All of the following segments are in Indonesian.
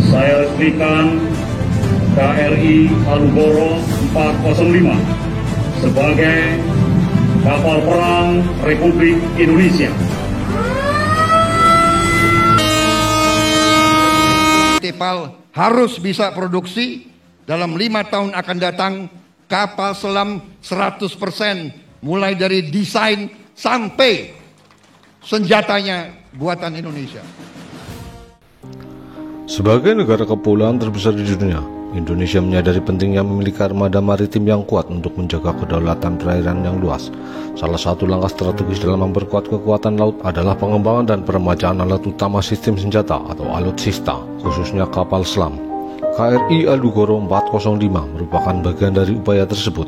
saya resmikan KRI Alugoro 405 sebagai kapal perang Republik Indonesia. PT-PAL harus bisa produksi dalam 5 tahun akan datang kapal selam 100%, mulai dari desain sampai senjatanya buatan Indonesia. Sebagai negara kepulauan terbesar di dunia, Indonesia menyadari pentingnya memiliki armada maritim yang kuat untuk menjaga kedaulatan perairan yang luas. Salah satu langkah strategis dalam memperkuat kekuatan laut adalah pengembangan dan peremajaan alat utama sistem senjata atau alutsista, khususnya kapal selam. KRI Alugoro 405 merupakan bagian dari upaya tersebut.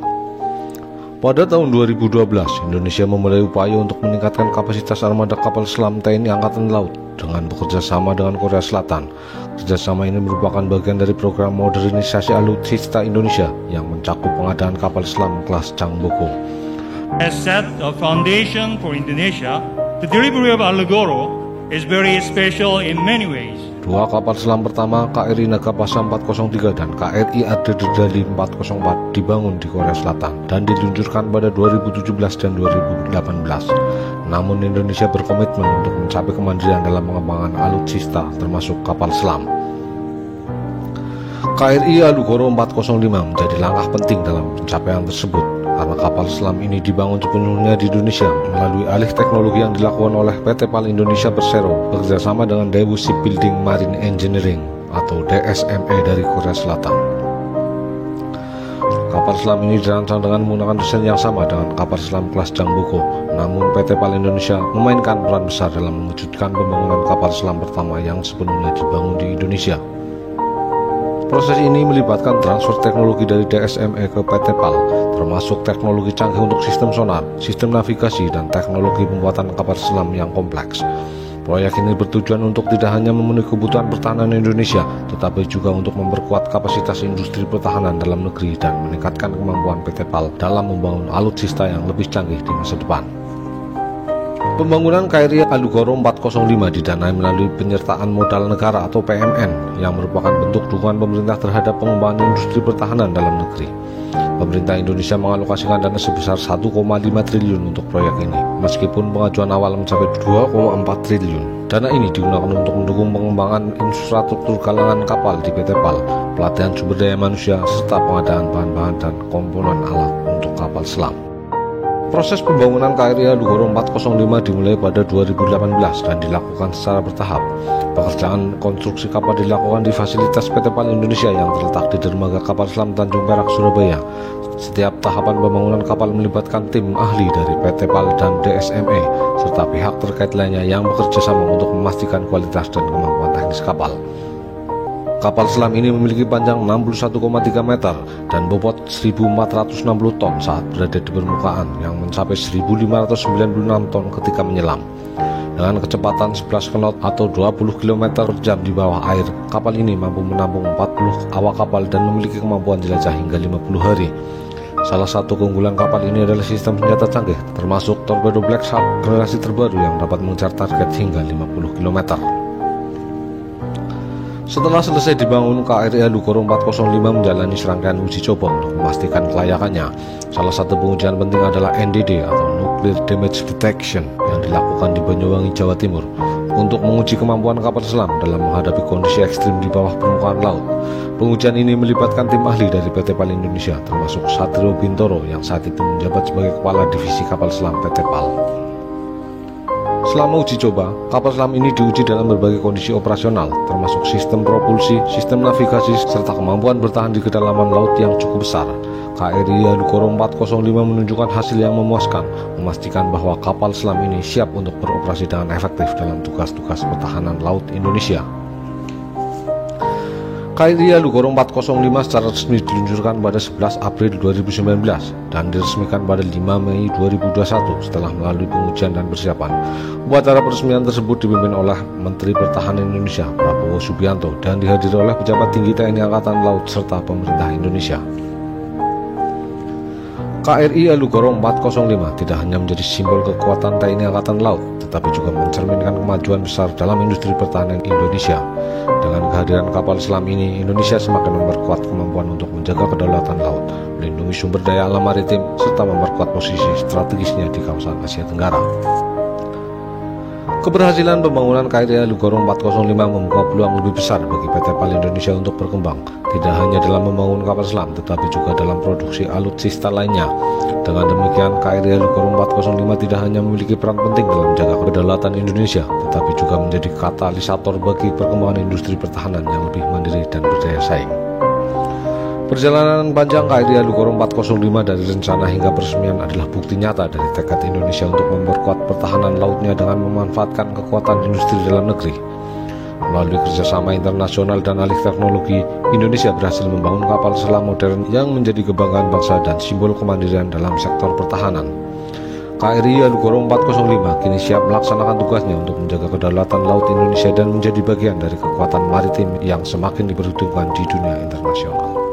Pada tahun 2012, Indonesia memulai upaya untuk meningkatkan kapasitas armada kapal selam TNI Angkatan Laut dengan bekerja sama dengan Korea Selatan. Kerjasama ini merupakan bagian dari program modernisasi alutsista Indonesia yang mencakup pengadaan kapal selam kelas Changboko. Has set a foundation for Indonesia. The delivery of Alugoro is very special in many ways. Dua kapal selam pertama, KRI Nagapasa 403 dan KRI Adededali 404 dibangun di Korea Selatan dan diluncurkan pada 2017 dan 2018. Namun Indonesia berkomitmen untuk mencapai kemandirian dalam pengembangan alutsista termasuk kapal selam. KRI Alugoro 405 menjadi langkah penting dalam pencapaian tersebut karena kapal selam ini dibangun sepenuhnya di Indonesia melalui alih teknologi yang dilakukan oleh PT PAL Indonesia Persero bekerjasama dengan Daewoo Shipbuilding Marine Engineering atau DSME dari Korea Selatan. Kapal selam ini dirancang dengan menggunakan desain yang sama dengan kapal selam kelas Changboko, namun PT PAL Indonesia memainkan peran besar dalam mewujudkan pembangunan kapal selam pertama yang sepenuhnya dibangun di Indonesia. Proses ini melibatkan transfer teknologi dari DSME ke PT PAL, termasuk teknologi canggih untuk sistem sonar, sistem navigasi, dan teknologi pembuatan kapal selam yang kompleks. Proyek ini bertujuan untuk tidak hanya memenuhi kebutuhan pertahanan Indonesia, tetapi juga untuk memperkuat kapasitas industri pertahanan dalam negeri dan meningkatkan kemampuan PT PAL dalam membangun alutsista yang lebih canggih di masa depan. Pembangunan KRI Alugoro 405 didanai melalui penyertaan modal negara atau PMN yang merupakan bentuk dukungan pemerintah terhadap pengembangan industri pertahanan dalam negeri. Pemerintah Indonesia mengalokasikan dana sebesar 1,5 triliun untuk proyek ini, meskipun pengajuan awal mencapai 2,4 triliun. Dana ini digunakan untuk mendukung pengembangan infrastruktur galangan kapal di PT PAL, pelatihan sumber daya manusia, serta pengadaan bahan-bahan dan komponen alat untuk kapal selam. Proses pembangunan KRI Alugoro 405 dimulai pada 2018 dan dilakukan secara bertahap. Pekerjaan konstruksi kapal dilakukan di fasilitas PT PAL Indonesia yang terletak di Dermaga Kapal Selam Tanjung Perak, Surabaya. Setiap tahapan pembangunan kapal melibatkan tim ahli dari PT PAL dan DSME, serta pihak terkait lainnya yang bekerja sama untuk memastikan kualitas dan kemampuan teknis kapal. Kapal selam ini memiliki panjang 61,3 meter dan bobot 1.460 ton saat berada di permukaan yang mencapai 1.596 ton ketika menyelam. Dengan kecepatan 11 knot atau 20 km per jam di bawah air, kapal ini mampu menampung 40 awak kapal dan memiliki kemampuan jelajah hingga 50 hari. Salah satu keunggulan kapal ini adalah sistem senjata canggih, termasuk torpedo Black Shark generasi terbaru yang dapat mengejar target hingga 50 km. Setelah selesai dibangun, KRI Alugoro 405 menjalani serangkaian uji coba untuk memastikan kelayakannya. Salah satu pengujian penting adalah NDD atau Nuclear Damage Detection yang dilakukan di Banyuwangi, Jawa Timur untuk menguji kemampuan kapal selam dalam menghadapi kondisi ekstrim di bawah permukaan laut. Pengujian ini melibatkan tim ahli dari PT PAL Indonesia, termasuk Satrio Bintoro yang saat itu menjabat sebagai Kepala Divisi Kapal Selam PT PAL. Selama uji coba, kapal selam ini diuji dalam berbagai kondisi operasional, termasuk sistem propulsi, sistem navigasi, serta kemampuan bertahan di kedalaman laut yang cukup besar. KRI Alugoro 405 menunjukkan hasil yang memuaskan, memastikan bahwa kapal selam ini siap untuk beroperasi dengan efektif dalam tugas-tugas pertahanan laut Indonesia. KRI Alugoro 405 secara resmi diluncurkan pada 11 April 2019 dan diresmikan pada 5 Mei 2021 setelah melalui pengujian dan persiapan. Upacara peresmian tersebut dipimpin oleh Menteri Pertahanan Indonesia Prabowo Subianto dan dihadiri oleh pejabat tinggi TNI Angkatan Laut serta pemerintah Indonesia. KRI Alugoro 405 tidak hanya menjadi simbol kekuatan TNI Angkatan Laut, tetapi juga mencerminkan kemajuan besar dalam industri pertahanan Indonesia. Dengan kehadiran kapal selam ini, Indonesia semakin memperkuat kemampuan untuk menjaga kedaulatan laut, melindungi sumber daya alam maritim, serta memperkuat posisi strategisnya di kawasan Asia Tenggara. Keberhasilan pembangunan KRI Alugoro 405 membuka peluang lebih besar bagi PT PAL Indonesia untuk berkembang, tidak hanya dalam membangun kapal selam, tetapi juga dalam produksi alutsista lainnya. Dengan demikian, KRI Alugoro 405 tidak hanya memiliki peran penting dalam menjaga kedaulatan Indonesia, tetapi juga menjadi katalisator bagi perkembangan industri pertahanan yang lebih mandiri dan berdaya saing. Perjalanan panjang KRI Alugoro 405 dari rencana hingga peresmian adalah bukti nyata dari tekad Indonesia untuk memperkuat pertahanan lautnya dengan memanfaatkan kekuatan industri dalam negeri. Melalui kerjasama internasional dan alih teknologi, Indonesia berhasil membangun kapal selam modern yang menjadi kebanggaan bangsa dan simbol kemandirian dalam sektor pertahanan. KRI Alugoro 405 kini siap melaksanakan tugasnya untuk menjaga kedaulatan laut Indonesia dan menjadi bagian dari kekuatan maritim yang semakin diperhitungkan di dunia internasional.